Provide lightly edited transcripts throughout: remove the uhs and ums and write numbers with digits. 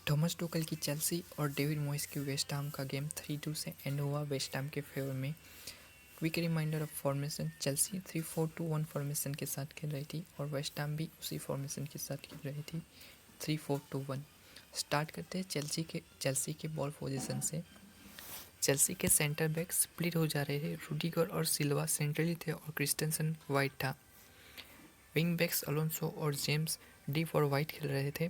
Thomas Tuchel की Chelsea और David मॉयस की वेस्ट हैम का गेम 3-2 से एंड हुआ वेस्ट हैम के फेवर में। Quick reminder of formation, Chelsea 3-4-2-1 formation के साथ खेल रही थी और वेस्ट हैम भी उसी फॉर्मेशन के साथ खेल रही थी 3-4-2-1। स्टार्ट करते हैं चेल्सी के बॉल पोजीशन से। चेल्सी के सेंटर बैक स्प्लिट हो जा रहे थे। रूडिगर और सिल्वा सेंट्रली थे और क्रिस्टेंसन वाइट था। विंग बैक्स अलोंसो और जेम्स डीप और वाइट खेल रहे थे।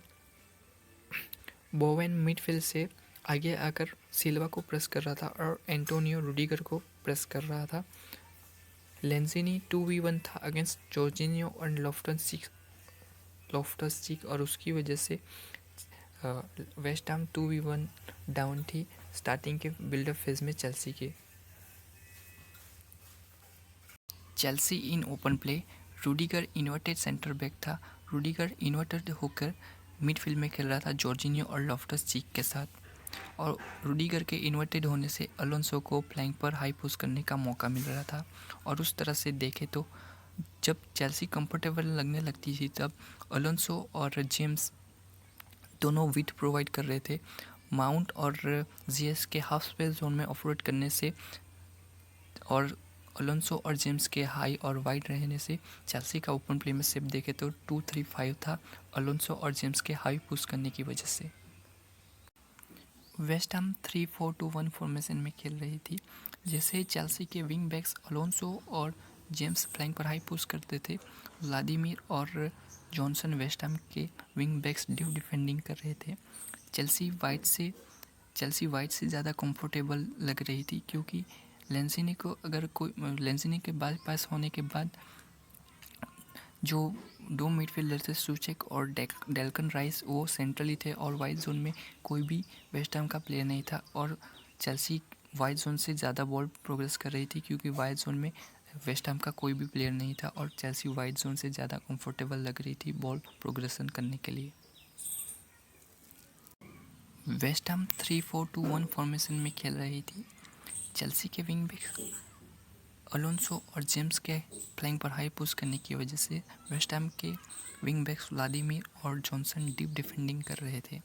बोवेन मिडफील्ड से आगे आकर सिल्वा को प्रेस कर रहा था और एंटोनियो रूडिगर को प्रेस कर रहा था। लेंजिनी 2v1 था अगेंस्ट जॉर्जिनियो और लॉफ्टस चीक और उसकी वजह से वेस्ट हैम 2v1 डाउन थी स्टार्टिंग के बिल्डअप फेज में चेल्सी के। Chelsea in open play, Rudiger inverted centre back था। रूडिगर इन्वर्टेड होकर मिडफील्ड में खेल रहा था जॉर्जिनियो और लॉफ्टस चीक के साथ, और रूडिगर के इन्वर्टेड होने से अलोंसो को फ्लैंक पर हाई पुश करने का मौका मिल रहा था। और उस तरह से देखे तो जब चेल्सी कंफर्टेबल लगने लगती थी तब अलोंसो और जेम्स दोनों विड प्रोवाइड कर रहे थे। माउंट और जीएस के हाफ स्पेस जोन में ऑपरेट करने से और अलोंसो और जेम्स के हाई और वाइड रहने से चेल्सी का ओपन प्ले में सेप देखे तो 2-3-5 था अलोंसो और जेम्स के हाई पुश करने की वजह से। वेस्ट हैम 3-4-2-1 फॉर्मेशन में खेल रही थी। जैसे ही चेल्सी के विंग बैक्स अलोंसो और जेम्स फ्लैंक पर हाई पुश करते थे, व्लादिमीर और जॉनसन वेस्ट हैम के विंग बैक्स ड्यू डिफेंडिंग कर रहे थे। चेल्सी वाइट से ज़्यादा कंफर्टेबल लग रही थी क्योंकि लेंसिनी के बाद पास होने के बाद जो दो मिडफील्डर थे सूचेक और डेल्कन राइस वो सेंट्रली थे और वाइट जोन में कोई भी वेस्ट हैम का प्लेयर नहीं था। और चेल्सी वाइट जोन से ज़्यादा बॉल प्रोग्रेस कर रही थी क्योंकि वाइट जोन में वेस्ट हैम का कोई भी प्लेयर नहीं था और चेल्सी वाइट जोन से ज़्यादा कंफर्टेबल लग रही थी बॉल प्रोग्रेशन करने के लिए। वेस्ट हैम 3-4-2-1 फॉर्मेशन में खेल रही थी। चेल्सी के विंग बैक अलोंसो और जेम्स के फ्लैंक पर हाई पुश करने की वजह से वेस्ट हैम के विंग बैक्स व्लादिमीर और जॉनसन डीप डिफेंडिंग कर रहे थे।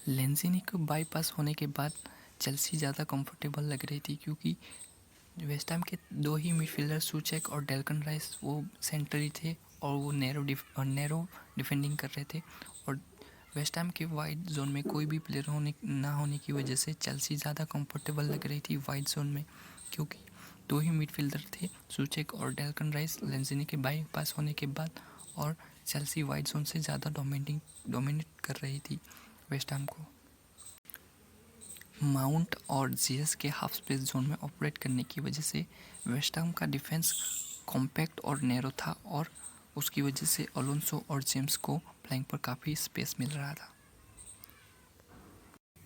लेंजिनी को बाईपास होने के बाद चेल्सी ज़्यादा कंफर्टेबल लग रही थी क्योंकि वेस्ट हैम के दो ही मिडफील्डर सूचेक और डेल्कन राइस वो सेंट्रली थे और वो नैरो डिफेंडिंग कर रहे थे। और वेस्ट हैम के वाइड जोन में कोई भी प्लेयर ना होने की वजह से चेल्सी ज़्यादा कंफर्टेबल लग रही थी वाइड जोन में क्योंकि दो ही मिडफील्डर थे सूचेक और डेल्कन राइस लेंजिनी के बाई पास होने के बाद, और चेल्सी वाइड जोन से ज़्यादा डोमिनेट कर रही थी वेस्ट हैम को। माउंट और जीएस के हाफ स्पेस जोन में ऑपरेट करने की वजह से वेस्ट हैम का डिफेंस कॉम्पैक्ट और नैरो था और उसकी वजह से अलोंसो और जेम्स को फ्लैंक पर काफ़ी स्पेस मिल रहा था।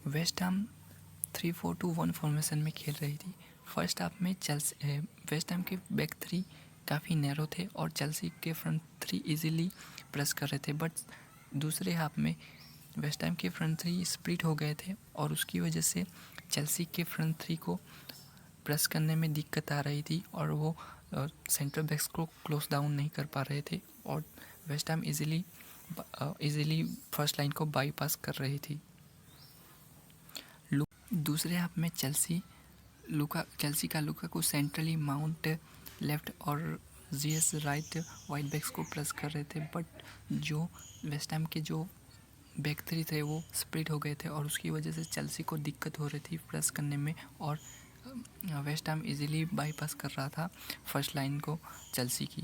वेस्ट हैम 3-4-2-1 फॉर्मेशन में खेल रही थी। फर्स्ट हाफ में वेस्ट हैम के बैक थ्री काफ़ी नैरो थे और चेल्सी के फ्रंट थ्री इजीली प्रेस कर रहे थे, बट दूसरे हाफ में वेस्ट हैम के फ्रंट थ्री स्प्लिट हो गए थे और उसकी वजह से चेल्सी के फ्रंट थ्री को प्रेस करने में दिक्कत आ रही थी और वो सेंटर बैक्स को क्लोज डाउन नहीं कर पा रहे थे और West Ham easily first line को बाईपास कर रही थी। दूसरे हाफ में चेल्सी का लुकाकू सेंट्रली, माउंट लेफ्ट और जीएस राइट वाइट बैक्स को प्रेस कर रहे थे, बट जो वेस्ट हैम के जो बैक थ्री थे वो स्प्लिट हो गए थे और उसकी वजह से चेल्सी को दिक्कत हो रही थी प्रेस करने में और वेस्ट हैम इजीली बाईपास कर रहा था फर्स्ट लाइन को चेल्सी की।